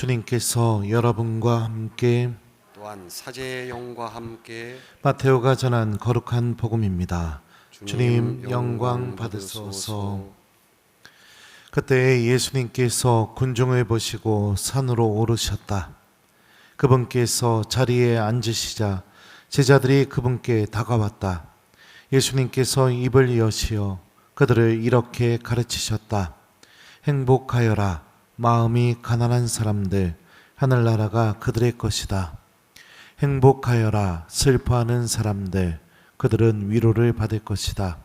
주님께서 여러분과 함께 또한 사제의 영과 함께 마테오가 전한 거룩한 복음입니다. 주님 영광 받으소서. 그때 예수님께서 군중을 보시고 산으로 오르셨다. 그분께서 자리에 앉으시자 제자들이 그분께 다가왔다. 예수님께서 입을 여시어 그들을 이렇게 가르치셨다. 행복하여라. 마음이 가난한 사람들, 하늘나라가 그들의 것이다. 행복하여라. 슬퍼하는 사람들, 그들은 위로를 받을 것이다.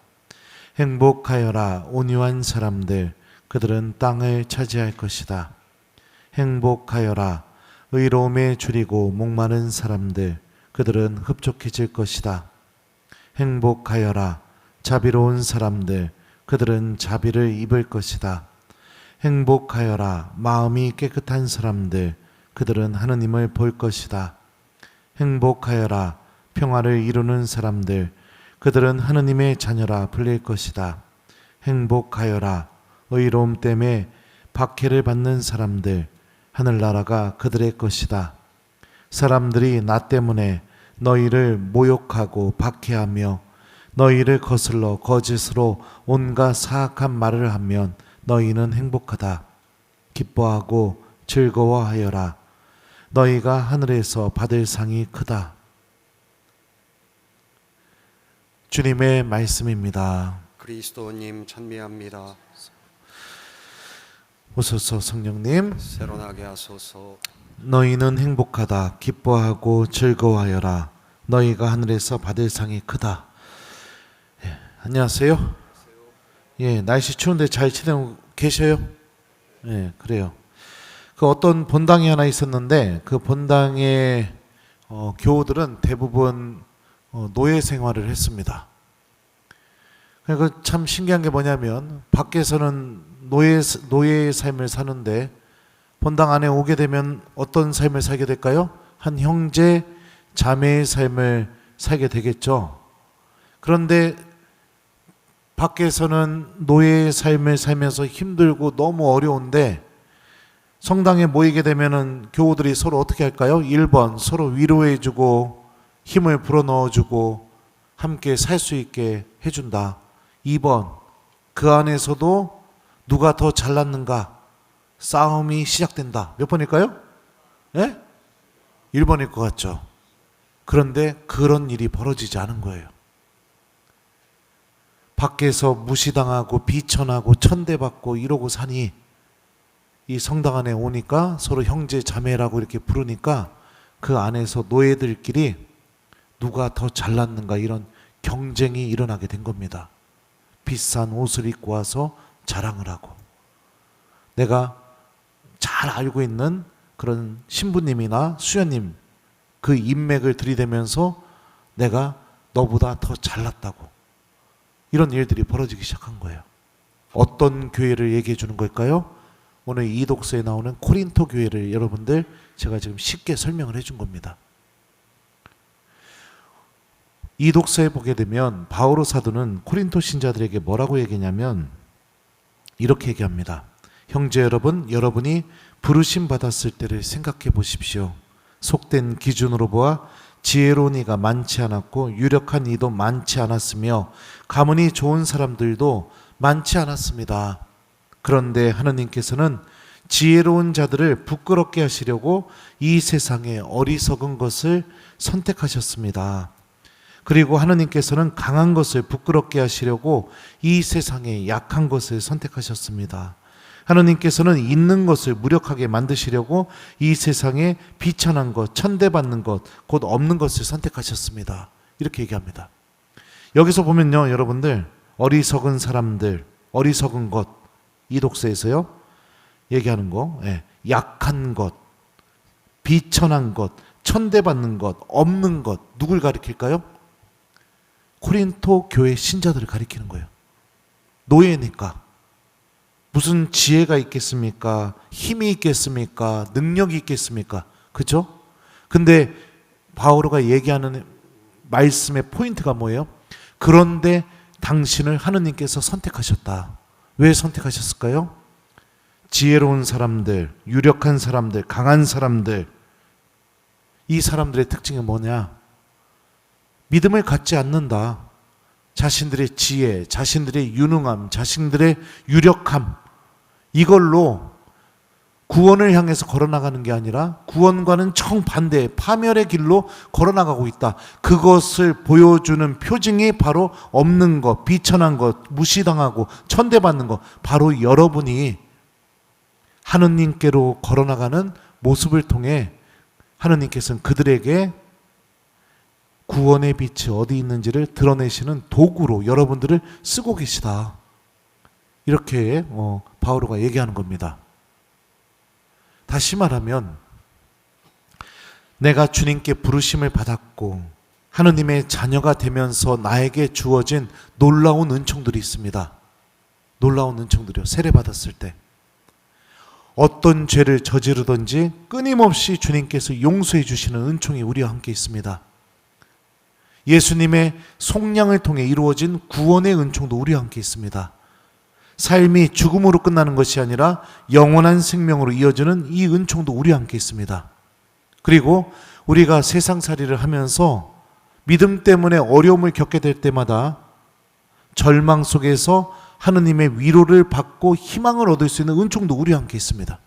행복하여라. 온유한 사람들, 그들은 땅을 차지할 것이다. 행복하여라. 의로움에 줄이고 목마른 사람들, 그들은 흡족해질 것이다. 행복하여라. 자비로운 사람들, 그들은 자비를 입을 것이다. 행복하여라. 마음이 깨끗한 사람들, 그들은 하느님을 볼 것이다. 행복하여라. 평화를 이루는 사람들, 그들은 하느님의 자녀라 불릴 것이다. 행복하여라. 의로움 때문에 박해를 받는 사람들, 하늘나라가 그들의 것이다. 사람들이 나 때문에 너희를 모욕하고 박해하며 너희를 거슬러 거짓으로 온갖 사악한 말을 하면 너희는 행복하다. 기뻐하고 즐거워하여라. 너희가 하늘에서 받을 상이 크다. 주님의 말씀입니다. 그리스도님 찬미합니다. 오소서 성령님. 새로나게 하소서. 너희는 행복하다. 기뻐하고 즐거워하여라. 너희가 하늘에서 받을 상이 크다. 안녕하세요. 예, 날씨 추운데 잘 지내고 계셔요? 예, 그래요. 그 어떤 본당이 하나 있었는데 그 본당의 교우들은 대부분 노예 생활을 했습니다. 그 참 신기한 게 뭐냐면 밖에서는 노예의 삶을 사는데 본당 안에 오게 되면 어떤 삶을 살게 될까요? 한 형제 자매의 삶을 살게 되겠죠. 그런데 밖에서는 노예의 삶을 살면서 힘들고 너무 어려운데 성당에 모이게 되면은 교우들이 서로 어떻게 할까요? 1번 서로 위로해주고 힘을 불어넣어주고 함께 살 수 있게 해준다. 2번 그 안에서도 누가 더 잘났는가 싸움이 시작된다. 몇 번일까요? 예? 1번일 것 같죠. 그런데 그런 일이 벌어지지 않은 거예요. 밖에서 무시당하고 비천하고 천대받고 이러고 사니 이 성당 안에 오니까 서로 형제 자매라고 이렇게 부르니까 그 안에서 노예들끼리 누가 더 잘났는가 이런 경쟁이 일어나게 된 겁니다. 비싼 옷을 입고 와서 자랑을 하고 내가 잘 알고 있는 그런 신부님이나 수녀님 그 인맥을 들이대면서 내가 너보다 더 잘났다고 이런 일들이 벌어지기 시작한 거예요. 어떤 교회를 얘기해 주는 걸까요? 오늘 이 독서에 나오는 코린토 교회를 여러분들 제가 지금 쉽게 설명을 해준 겁니다. 이 독서에 보게 되면 바오로 사도는 코린토 신자들에게 뭐라고 얘기냐면 이렇게 얘기합니다. 형제 여러분, 여러분이 부르심 받았을 때를 생각해 보십시오. 속된 기준으로 보아 지혜로운 이가 많지 않았고 유력한 이도 많지 않았으며 가문이 좋은 사람들도 많지 않았습니다. 그런데 하느님께서는 지혜로운 자들을 부끄럽게 하시려고 이 세상에 어리석은 것을 선택하셨습니다. 그리고 하느님께서는 강한 것을 부끄럽게 하시려고 이 세상에 약한 것을 선택하셨습니다. 하느님께서는 있는 것을 무력하게 만드시려고 이 세상에 비천한 것, 천대받는 것, 곧 없는 것을 선택하셨습니다. 이렇게 얘기합니다. 여기서 보면요, 여러분들 어리석은 사람들, 어리석은 것, 이 독서에서요 얘기하는 거, 약한 것, 비천한 것, 천대받는 것, 없는 것, 누굴 가리킬까요? 코린토 교회 신자들을 가리키는 거예요. 노예니까. 무슨 지혜가 있겠습니까? 힘이 있겠습니까? 능력이 있겠습니까? 그죠? 근데 바오로가 얘기하는 말씀의 포인트가 뭐예요? 그런데 당신을 하느님께서 선택하셨다. 왜 선택하셨을까요? 지혜로운 사람들, 유력한 사람들, 강한 사람들, 이 사람들의 특징이 뭐냐? 믿음을 갖지 않는다. 자신들의 지혜, 자신들의 유능함, 자신들의 유력함, 이걸로 구원을 향해서 걸어나가는 게 아니라 구원과는 정반대의 파멸의 길로 걸어나가고 있다. 그것을 보여주는 표징이 바로 없는 것, 비천한 것, 무시당하고 천대받는 것, 바로 여러분이 하느님께로 걸어나가는 모습을 통해 하느님께서는 그들에게 구원의 빛이 어디 있는지를 드러내시는 도구로 여러분들을 쓰고 계시다. 이렇게 바오로가 얘기하는 겁니다. 다시 말하면 내가 주님께 부르심을 받았고 하느님의 자녀가 되면서 나에게 주어진 놀라운 은총들이 있습니다. 놀라운 은총들이요. 세례받았을 때 어떤 죄를 저지르든지 끊임없이 주님께서 용서해 주시는 은총이 우리와 함께 있습니다. 예수님의 속량을 통해 이루어진 구원의 은총도 우리와 함께 있습니다. 삶이 죽음으로 끝나는 것이 아니라 영원한 생명으로 이어지는 이 은총도 우리와 함께 있습니다. 그리고 우리가 세상살이를 하면서 믿음 때문에 어려움을 겪게 될 때마다 절망 속에서 하느님의 위로를 받고 희망을 얻을 수 있는 은총도 우리와 함께 있습니다.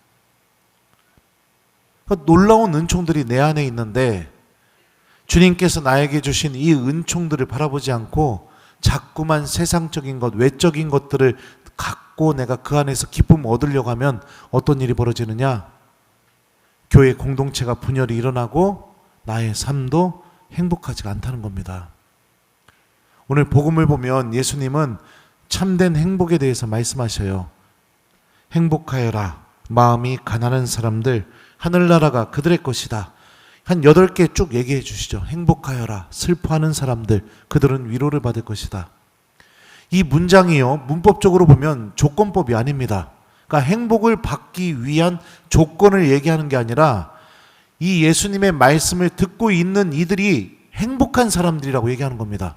그러니까 놀라운 은총들이 내 안에 있는데 주님께서 나에게 주신 이 은총들을 바라보지 않고 자꾸만 세상적인 것, 외적인 것들을 갖고 내가 그 안에서 기쁨을 얻으려고 하면 어떤 일이 벌어지느냐? 교회 공동체가 분열이 일어나고 나의 삶도 행복하지가 않다는 겁니다. 오늘 복음을 보면 예수님은 참된 행복에 대해서 말씀하셔요. 행복하여라. 마음이 가난한 사람들, 하늘나라가 그들의 것이다. 한 8개 쭉 얘기해 주시죠. 행복하여라. 슬퍼하는 사람들, 그들은 위로를 받을 것이다. 이 문장이요, 문법적으로 보면 조건법이 아닙니다. 그러니까 행복을 받기 위한 조건을 얘기하는 게 아니라 이 예수님의 말씀을 듣고 있는 이들이 행복한 사람들이라고 얘기하는 겁니다.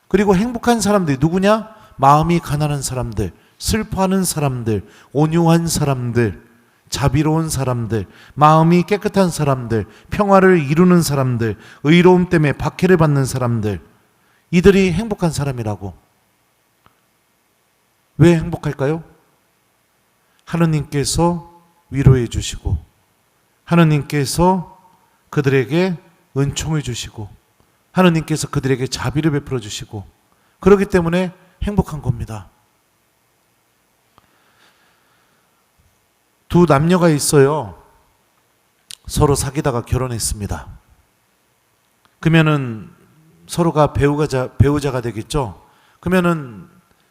그리고 행복한 사람들이 누구냐? 마음이 가난한 사람들, 슬퍼하는 사람들, 온유한 사람들, 자비로운 사람들, 마음이 깨끗한 사람들, 평화를 이루는 사람들, 의로움 때문에 박해를 받는 사람들, 이들이 행복한 사람이라고. 왜 행복할까요? 하느님께서 위로해 주시고 하느님께서 그들에게 은총을 주시고 하느님께서 그들에게 자비를 베풀어 주시고 그렇기 때문에 행복한 겁니다. 두 남녀가 있어요. 서로 사귀다가 결혼했습니다. 그러면은 서로가 배우자가 되겠죠. 그러면은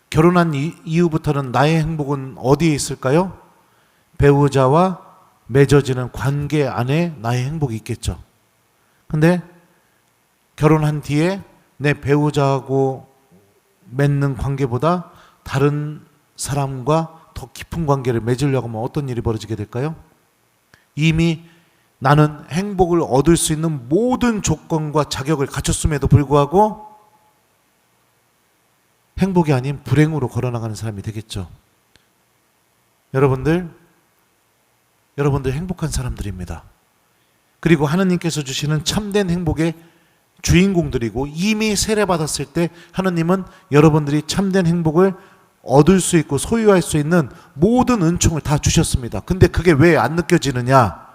결혼한 이후부터는 나의 행복은 어디에 있을까요? 배우자와 맺어지는 관계 안에 나의 행복이 있겠죠. 근데 결혼한 뒤에 내 배우자하고 맺는 관계보다 다른 사람과 더 깊은 관계를 맺으려고 하면 어떤 일이 벌어지게 될까요? 이미 나는 행복을 얻을 수 있는 모든 조건과 자격을 갖췄음에도 불구하고 행복이 아닌 불행으로 걸어나가는 사람이 되겠죠. 여러분들 행복한 사람들입니다. 그리고 하느님께서 주시는 참된 행복의 주인공들이고 이미 세례받았을 때 하느님은 여러분들이 참된 행복을 얻을 수 있고 소유할 수 있는 모든 은총을 다 주셨습니다. 근데 그게 왜 안 느껴지느냐?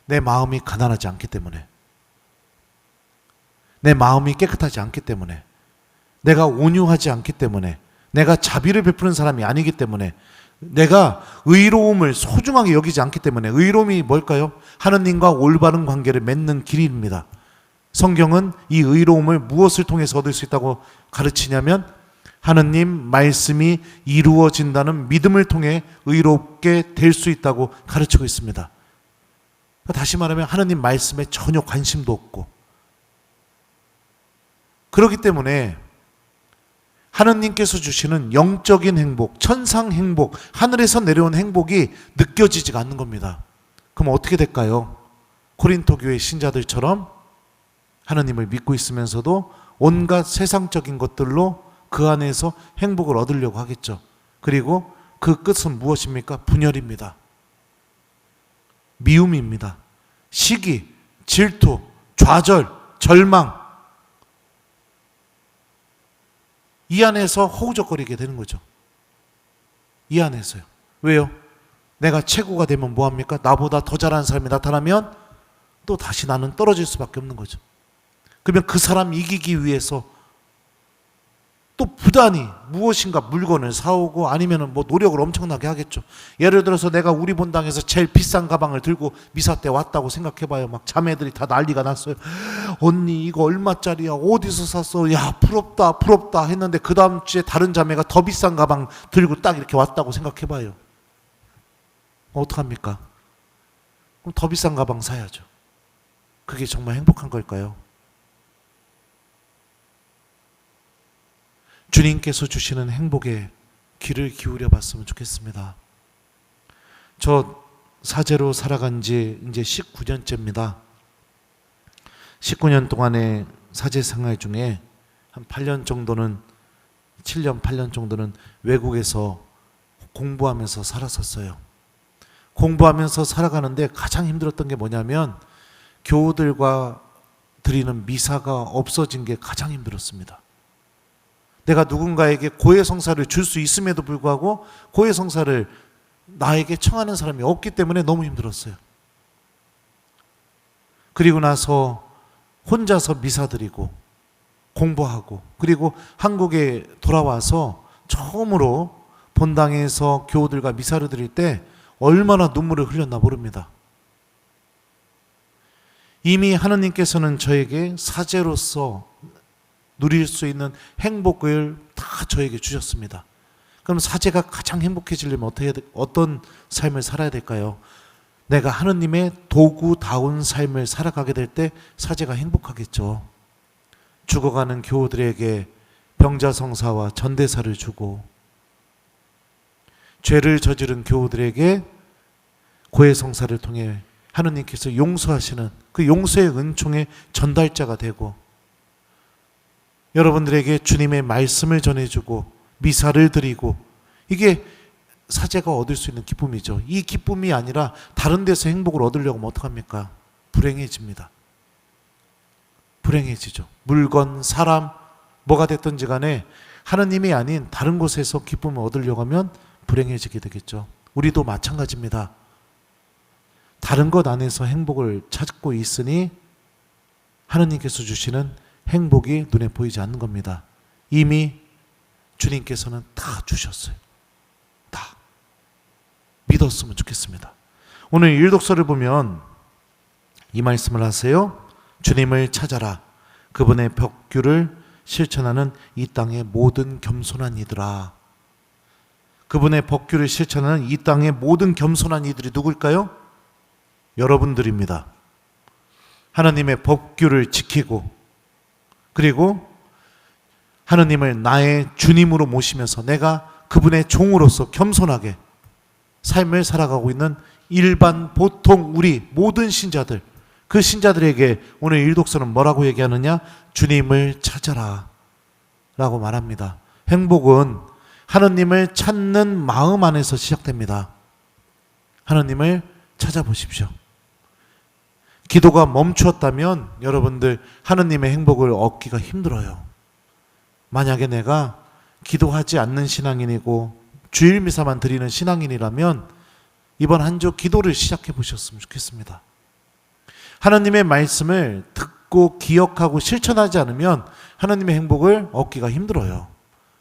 내 마음이 가난하지 않기 때문에, 내 마음이 깨끗하지 않기 때문에, 내가 온유하지 않기 때문에, 내가 자비를 베푸는 사람이 아니기 때문에, 내가 의로움을 소중하게 여기지 않기 때문에. 의로움이 뭘까요? 하느님과 올바른 관계를 맺는 길입니다. 성경은 이 의로움을 무엇을 통해서 얻을 수 있다고 가르치냐면 하느님 말씀이 이루어진다는 믿음을 통해 의롭게 될 수 있다고 가르치고 있습니다. 다시 말하면 하느님 말씀에 전혀 관심도 없고, 그렇기 때문에 하느님께서 주시는 영적인 행복, 천상 행복, 하늘에서 내려온 행복이 느껴지지가 않는 겁니다. 그럼 어떻게 될까요? 코린토 교회 신자들처럼 하느님을 믿고 있으면서도 온갖 세상적인 것들로 그 안에서 행복을 얻으려고 하겠죠. 그리고 그 끝은 무엇입니까? 분열입니다. 미움입니다. 시기, 질투, 좌절, 절망. 이 안에서 허우적거리게 되는 거죠. 이 안에서요. 왜요? 내가 최고가 되면 뭐합니까? 나보다 더 잘하는 사람이 나타나면 또 다시 나는 떨어질 수밖에 없는 거죠. 그러면 그 사람 이기기 위해서 또 부단히 무엇인가 물건을 사오고 아니면 뭐 노력을 엄청나게 하겠죠. 예를 들어서 내가 우리 본당에서 제일 비싼 가방을 들고 미사 때 왔다고 생각해봐요. 막 자매들이 다 난리가 났어요. 언니 이거 얼마짜리야? 어디서 샀어? 야 부럽다 부럽다 했는데 그 다음 주에 다른 자매가 더 비싼 가방 들고 딱 이렇게 왔다고 생각해봐요. 어떡합니까? 그럼 더 비싼 가방 사야죠. 그게 정말 행복한 걸까요? 주님께서 주시는 행복에 귀를 기울여 봤으면 좋겠습니다. 저 사제로 살아간 지 이제 19년째입니다. 19년 동안의 사제 생활 중에 한 8년 정도는 7년, 8년 정도는 외국에서 공부하면서 살았었어요. 공부하면서 살아가는데 가장 힘들었던 게 뭐냐면 교우들과 드리는 미사가 없어진 게 가장 힘들었습니다. 내가 누군가에게 고해성사를 줄 수 있음에도 불구하고 고해성사를 나에게 청하는 사람이 없기 때문에 너무 힘들었어요. 그리고 나서 혼자서 미사 드리고 공부하고 그리고 한국에 돌아와서 처음으로 본당에서 교우들과 미사를 드릴 때 얼마나 눈물을 흘렸나 모릅니다. 이미 하느님께서는 저에게 사제로서 누릴 수 있는 행복을 다 저에게 주셨습니다. 그럼 사제가 가장 행복해지려면 어떤 삶을 살아야 될까요? 내가 하느님의 도구다운 삶을 살아가게 될 때 사제가 행복하겠죠. 죽어가는 교우들에게 병자성사와 전대사를 주고 죄를 저지른 교우들에게 고해성사를 통해 하느님께서 용서하시는 그 용서의 은총의 전달자가 되고 여러분들에게 주님의 말씀을 전해주고 미사를 드리고 이게 사제가 얻을 수 있는 기쁨이죠. 이 기쁨이 아니라 다른 데서 행복을 얻으려고 하면 어떡합니까? 불행해집니다. 불행해지죠. 물건, 사람, 뭐가 됐든지 간에 하느님이 아닌 다른 곳에서 기쁨을 얻으려고 하면 불행해지게 되겠죠. 우리도 마찬가지입니다. 다른 것 안에서 행복을 찾고 있으니 하느님께서 주시는 행복이 눈에 보이지 않는 겁니다. 이미 주님께서는 다 주셨어요. 다. 믿었으면 좋겠습니다. 오늘 일독서를 보면 이 말씀을 하세요. 주님을 찾아라. 그분의 벽규를 실천하는 이 땅의 모든 겸손한 이들아. 그분의 법규를 실천하는 이 땅의 모든 겸손한 이들이 누굴까요? 여러분들입니다. 하나님의 법규를 지키고 그리고 하느님을 나의 주님으로 모시면서 내가 그분의 종으로서 겸손하게 삶을 살아가고 있는 일반 보통 우리 모든 신자들, 그 신자들에게 오늘 일독서는 뭐라고 얘기하느냐? 주님을 찾아라 라고 말합니다. 행복은 하느님을 찾는 마음 안에서 시작됩니다. 하느님을 찾아보십시오. 기도가 멈추었다면 여러분들 하느님의 행복을 얻기가 힘들어요. 만약에 내가 기도하지 않는 신앙인이고 주일 미사만 드리는 신앙인이라면 이번 한 주 기도를 시작해 보셨으면 좋겠습니다. 하느님의 말씀을 듣고 기억하고 실천하지 않으면 하느님의 행복을 얻기가 힘들어요.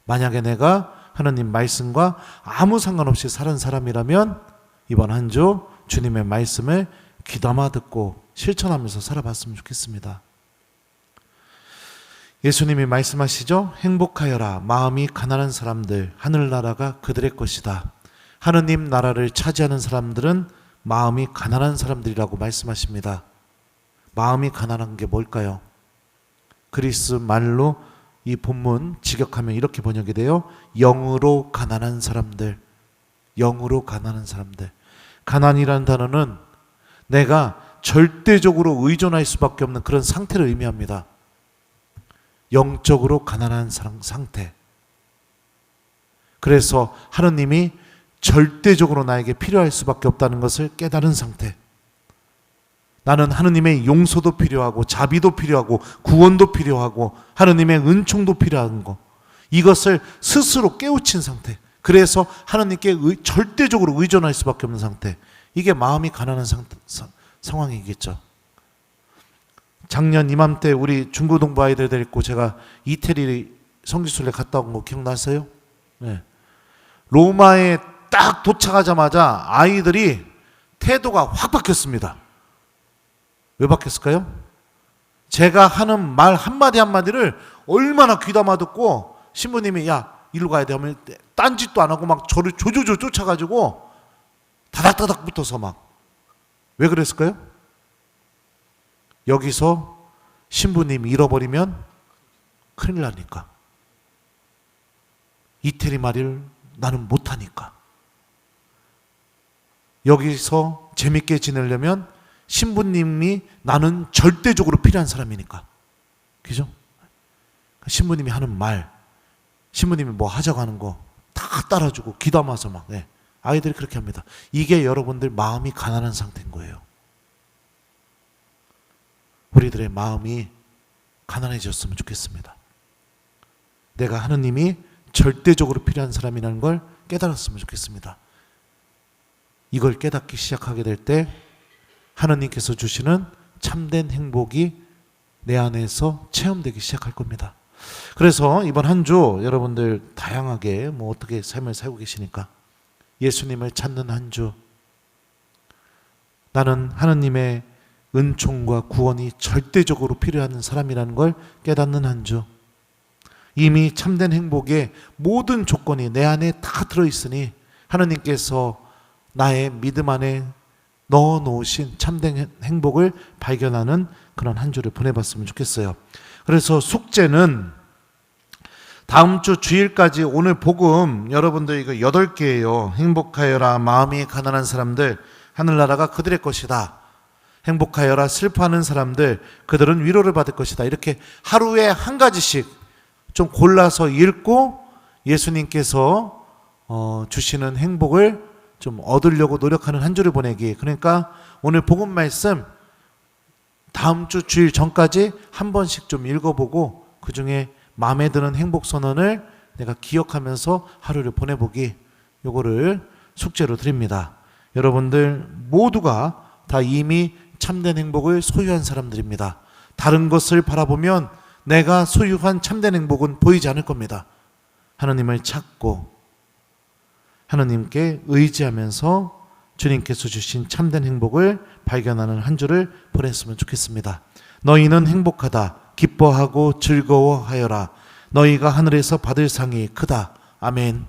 만약에 내가 하느님 말씀과 아무 상관없이 사는 사람이라면 이번 한 주 주님의 말씀을 귀담아 듣고 실천하면서 살아봤으면 좋겠습니다. 예수님이 말씀하시죠. 행복하여라 마음이 가난한 사람들 하늘나라가 그들의 것이다. 하느님 나라를 차지하는 사람들은 마음이 가난한 사람들이라고 말씀하십니다. 마음이 가난한 게 뭘까요? 그리스 말로 이 본문 직역하면 이렇게 번역이 돼요. 영으로 가난한 사람들. 영으로 가난한 사람들. 가난이라는 단어는 내가 절대적으로 의존할 수밖에 없는 그런 상태를 의미합니다. 영적으로 가난한 상태. 그래서 하느님이 절대적으로 나에게 필요할 수밖에 없다는 것을 깨달은 상태. 나는 하느님의 용서도 필요하고 자비도 필요하고 구원도 필요하고 하느님의 은총도 필요한 거. 이것을 스스로 깨우친 상태. 그래서 하느님께 절대적으로 의존할 수밖에 없는 상태. 이게 마음이 가난한 상황이겠죠. 작년 이맘때 우리 중고등부 아이들 데리고 제가 이태리 성지순례 갔다 온 거 기억나세요? 네. 로마에 딱 도착하자마자 아이들이 태도가 확 바뀌었습니다. 왜 바뀌었을까요? 제가 하는 말 한마디 한마디를 얼마나 귀담아 듣고 신부님이 야 일로 가야 돼 하면 딴짓도 안 하고 막 저를 조조조 쫓아가지고 다닥다닥 붙어서 막. 왜 그랬을까요? 여기서 신부님이 잃어버리면 큰일 나니까. 이태리 말을 나는 못하니까. 여기서 재밌게 지내려면 신부님이 나는 절대적으로 필요한 사람이니까. 그죠? 신부님이 하는 말, 신부님이 뭐 하자고 하는 거 다 따라주고 귀담아서 막. 네. 아이들이 그렇게 합니다. 이게 여러분들 마음이 가난한 상태인 거예요. 우리들의 마음이 가난해졌으면 좋겠습니다. 내가 하느님이 절대적으로 필요한 사람이라는 걸 깨달았으면 좋겠습니다. 이걸 깨닫기 시작하게 될 때 하느님께서 주시는 참된 행복이 내 안에서 체험되기 시작할 겁니다. 그래서 이번 한 주 여러분들 다양하게 뭐 어떻게 삶을 살고 계시니까 예수님을 찾는 한 주, 나는 하느님의 은총과 구원이 절대적으로 필요한 사람이라는 걸 깨닫는 한 주, 이미 참된 행복의 모든 조건이 내 안에 다 들어있으니 하느님께서 나의 믿음 안에 넣어놓으신 참된 행복을 발견하는 그런 한 주를 보내봤으면 좋겠어요. 그래서 숙제는 다음 주 주일까지 오늘 복음 여러분들 이거 8개예요. 행복하여라 마음이 가난한 사람들 하늘나라가 그들의 것이다. 행복하여라 슬퍼하는 사람들 그들은 위로를 받을 것이다. 이렇게 하루에 한 가지씩 좀 골라서 읽고 예수님께서 주시는 행복을 좀 얻으려고 노력하는 한 주를 보내기. 그러니까 오늘 복음 말씀 다음 주 주일 전까지 한 번씩 좀 읽어보고 그 중에 마음에 드는 행복 선언을 내가 기억하면서 하루를 보내보기. 요거를 숙제로 드립니다. 여러분들 모두가 다 이미 참된 행복을 소유한 사람들입니다. 다른 것을 바라보면 내가 소유한 참된 행복은 보이지 않을 겁니다. 하나님을 찾고 하나님께 의지하면서 주님께서 주신 참된 행복을 발견하는 한 주를 보냈으면 좋겠습니다. 너희는 행복하다. 기뻐하고 즐거워하여라. 너희가 하늘에서 받을 상이 크다. 아멘.